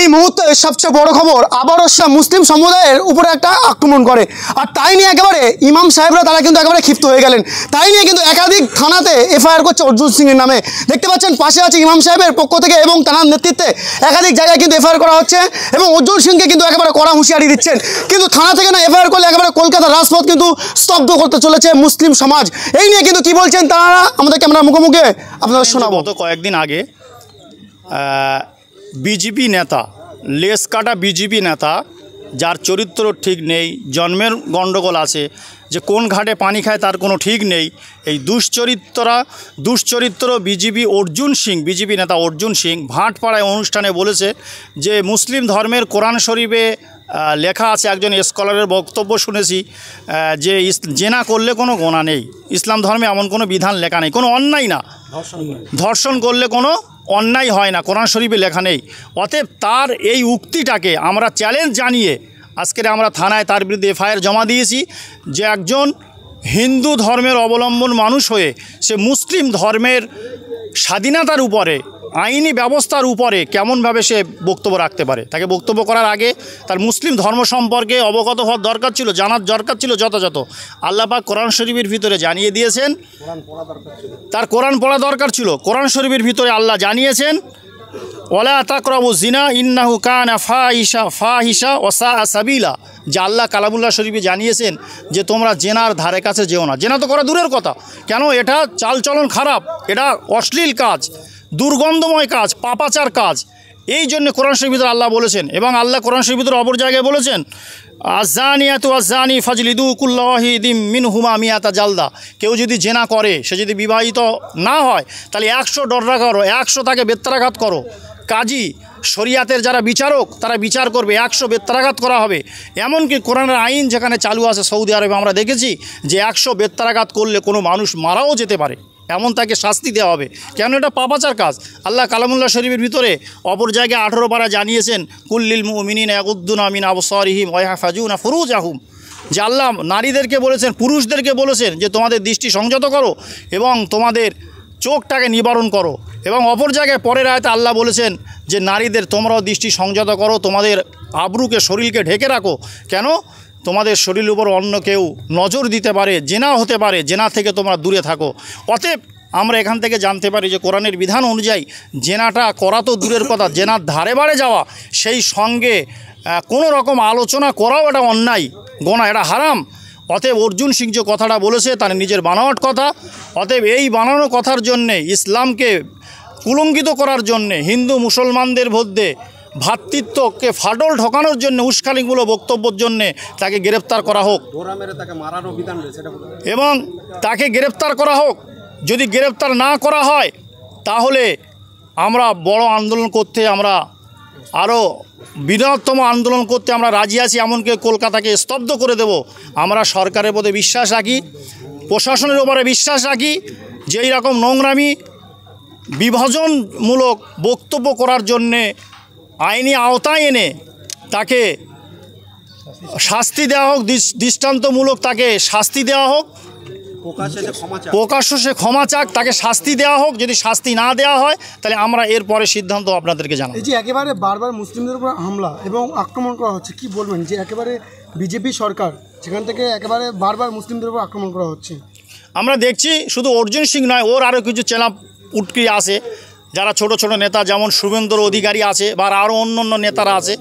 এই মুহূর্তে সবচেয়ে বড় খবর, আবারও মুসলিম সম্প্রদায়ের উপরে একটা আক্রমণ করে, আর তাই নিয়ে একেবারে ইমাম সাহেবরা তারা কিন্তু একেবারে ক্ষিপ্ত হয়ে গেলেন। তাই নিয়ে কিন্তু একাধিক থানাতে এফআইআর করছে অর্জুন সিংয়ের নামে। দেখতে পাচ্ছেন পাশে আছে ইমাম সাহেবের পক্ষ থেকে এবং তার নেতৃত্বে একাধিক জায়গায় কিন্তু এফআইআর করা হচ্ছে এবং অর্জুন সিংকে কিন্তু একেবারে কড়া হুঁশিয়ারি দিচ্ছেন। কিন্তু থানা থেকে না এফআইআর করলে একেবারে কলকাতার রাজপথ কিন্তু স্তব্ধ করতে চলেছে মুসলিম সমাজ। এই নিয়ে কিন্তু কি বলছেন তারা আমাদেরকে আমরা মুখোমুখি আপনাদের শোনাবো। গত কয়েকদিন আগে বিজেপি নেতা, লেস কাটা বিজেপি নেতা, যার চরিত্র ঠিক নেই, জন্মের গণ্ডগোল আছে, যে কোন ঘাটে পানি খায় তার কোনো ঠিক নেই, এই দুশ্চরিত্র বিজেপি নেতা অর্জুন সিং ভাটপাড়ায় অনুষ্ঠানে বলেছে যে মুসলিম ধর্মের কোরআন শরীফে লেখা আছে, একজন স্কলারের বক্তব্য শুনেছি যে জেনা করলে কোনো গোনা নেই, ইসলাম ধর্মে এমন কোনো বিধান লেখা নেই, কোনো অন্যায় না, ধর্ষণ করলে কোনো অন্যায় হয় না, কোরআন শরীফে লেখা নেই। অতএব তার এই উক্তিটাকে আমরা চ্যালেঞ্জ জানিয়ে আজকের আমরা থানায় তার বিরুদ্ধে এফআইআর জমা দিয়েছি যে একজন হিন্দু ধর্মের অবলম্বন মানুষ হয়ে সে মুসলিম ধর্মের স্বাধীনতার উপরে, আইনি ব্যবস্থার উপরে কেমনভাবে সে বক্তব্য রাখতে পারে। তাকে বক্তব্য করার আগে তার মুসলিম ধর্ম সম্পর্কে অবগত হওয়ার দরকার ছিল, জানার দরকার ছিল যথাযথ। আল্লাহ পাক কোরআন শরীফের ভিতরে জানিয়ে দিয়েছেন, তার কোরআন পড়া দরকার ছিল। কোরআন শরীফের ভিতরে আল্লাহ জানিয়েছেন ওয়ালা তাকরাবু জিনা ইন্নাহু কানা ফাহিশা ওয়া সাআ সাবিলা, যে আল্লাহ কালামুল্লাহ শরীফে জানিয়েছেন যে তোমরা জেনার ধারে কাছে যেও না। জেনা তো করা দূরের কথা, কেন এটা চালচলন খারাপ, এটা অশ্লীল কাজ, দুর্গন্ধময় কাজ, পাপাচার কাজ। এই জন্য কোরআন শরীফের ভিতরে আল্লাহ বলেছেন, এবং আল্লাহ কোরআন শরীফের ভিতরে অপর জায়গায় বলেছেন আযানিয়াতু আযানি ফাজলিদু কুল্লা ওয়াহিদিম মিনহুমা মিয়াতা জালদা। কেউ যদি জেনা করে, সে যদি বিবাহিত না হয়, তাহলে 100 ডররা করো, 100 তাকে বেত্রাঘাত করো। কাজী শরিয়াতের যারা বিচারক তারা বিচার করবে, 100 বেত্রাঘাত করা হবে। এমনকি কোরআনের আইন যেখানে চালু আছে সৌদি আরবে আমরা দেখেছি যে 100 বেত্রাঘাত করলে কোনো মানুষ মারাও যেতে পারে, এমন তাকে শাস্তি দেওয়া হবে। কেন? এটা পাপাচার কাজ। আল্লাহ কালামুল্লাহ শরীফের ভিতরে অপর জায়গায় 18 পারা জানিয়েছেন কুল্লিল মুমিনিনা ইয়াগুদ্দুনা মিন আবসারিহিম ওয়া ইয়াহফাজুনা ফুরুজাহুম, যে আল্লাহ নারীদেরকে বলেছেন, পুরুষদেরকে বলেছেন যে তোমাদের দৃষ্টি সংযত করো এবং তোমাদের চোখটাকে নিবারণ করো। এবং অপর জায়গায় পরের আয়াতে আল্লাহ বলেছেন যে নারীদের তোমরাও দৃষ্টি সংযত করো, তোমাদের আবরুকে, শরীরকে ঢেকে রাখো। কেন? তোমাদের শরীরের উপর অন্য কেউ নজর দিতে পারে, জেনা হতে পারে, জেনা থেকে তোমরা দূরে থাকো। অতএব আমরা এখান থেকে জানতে পারি যে কোরআনের বিধান অনুযায়ী জেনাটা করা তো দূরের কথা, জেনার ধারে বাড়ে যাওয়া, সেই সঙ্গে কোনো রকম আলোচনা করাও এটা অন্যায়, গোনা, এটা হারাম। অতএব অর্জুন সিং যে কথাটা বলেছে তার নিজের বানাওয়াট কথা। অতএব এই বানানো কথার জন্যে, ইসলামকে কুলঙ্কিত করার জন্যে, হিন্দু মুসলমানদের মধ্যে ভ্রাতৃত্বকে ফাটল ঢোকানোর জন্য, উস্কানিমূলক বক্তব্যের জন্যে তাকে গ্রেপ্তার করা হোক এবং তাকে গ্রেপ্তার করা হোক। যদি গ্রেপ্তার না করা হয় তাহলে আমরা বড় আন্দোলন করতে, আমরা আরও বৃহত্তম আন্দোলন করতে আমরা রাজি আছি, এমনকি কলকাতাকে স্তব্ধ করে দেব। আমরা সরকারের প্রতি বিশ্বাস রাখি, প্রশাসনের উপরে বিশ্বাস রাখি যে এই রকম নোংরামি, বিভাজনমূলক বক্তব্য করার জন্যে আইনি আওতায় এনে তাকে শাস্তি দেওয়া হোক, দৃষ্টান্তমূলক তাকে শাস্তি দেওয়া হোক, প্রকাশ্য সে ক্ষমা চাক, তাকে শাস্তি দেওয়া হোক। যদি শাস্তি না দেওয়া হয় তাহলে আমরা এরপরে সিদ্ধান্ত আপনাদেরকে জানাবো। এই যে একেবারে বারবার মুসলিমদের উপর হামলা এবং আক্রমণ করা হচ্ছে, কি বলবেন? যে একেবারে বিজেপি সরকার, সেখান থেকে একেবারে বারবার মুসলিমদের উপর আক্রমণ করা হচ্ছে। আমরা দেখছি শুধু অর্জুন সিং নয়, ওর আরও কিছু চেলা উটকি আছে, যারা ছোট ছোট নেতা, যেমন শুভেন্দু অধিকারী আছে বা আরও অন্য নেতারা আছে,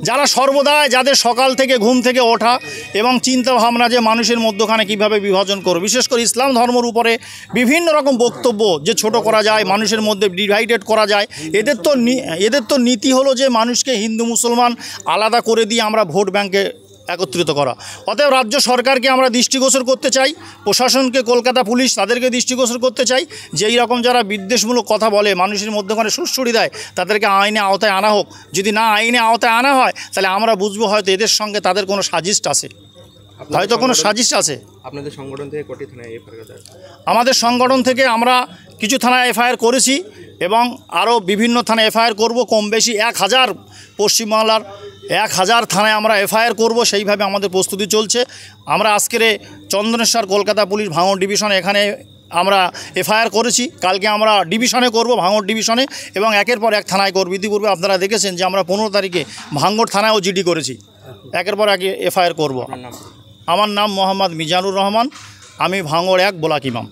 যারা সর্বদাই, যাদের সকাল থেকে ঘুম থেকে ওঠা এবং চিন্তা ভাবনা যে মানুষের মধ্যখানে কীভাবে বিভাজন করো, বিশেষ করে ইসলাম ধর্মের উপরে বিভিন্ন রকম বক্তব্য যে ছোট করা যায়, মানুষের মধ্যে ডিভাইডেড করা যায়। এদের তো নীতি হলো যে মানুষকে হিন্দু মুসলমান আলাদা করে দিয়ে আমরা ভোট ব্যাংকে একত্রিত করা। অতএব রাজ্য সরকারকে আমরা দৃষ্টিগোচর করতে চাই, প্রশাসনকে, কলকাতা পুলিশ তাদেরকে দৃষ্টিগোচর করতে চাই যে এই রকম যারা বিদ্বেষমূলক কথা বলে, মানুষের মধ্যখানে সুড়সুড়ি দেয়, তাদেরকে আইনে আওতায় আনা হোক। যদি না আইনে আওতায় আনা হয় তাহলে আমরা বুঝবো হয়তো এদের সঙ্গে তাদের কোনো সাজিশ আছে, হয়তো কোনো সাজিশ আছে। আপনাদের সংগঠন থেকে কটি থানায় এফআইআর? আমাদের সংগঠন থেকে আমরা কিছু থানায় এফআইআর করেছি এবং আরও বিভিন্ন থানায় এফআইআর করব। কম বেশি 1000 পশ্চিমবাংলার 1000 থানায় আমরা এফআইআর করব, সেইভাবে আমাদের প্রস্তুতি চলছে। আমরা আজকের চন্দনেশ্বর কলকাতা পুলিশ ভাঙড় ডিভিশন এখানে আমরা এফআইআর করেছি, কালকে আমরা ডিভিশনে করব, ভাঙড় ডিভিশনে, এবং একের পর এক থানায় করব। ইতিপূর্বে আপনারা দেখেছেন যে আমরা 15 তারিখে ভাঙড় থানায়ও জিডি করেছি, একের পর এক এফআইআর করব। আমার নাম মোহাম্মদ মিজানুর রহমান, আমি ভাঙড় 1 ব্লক ইমাম।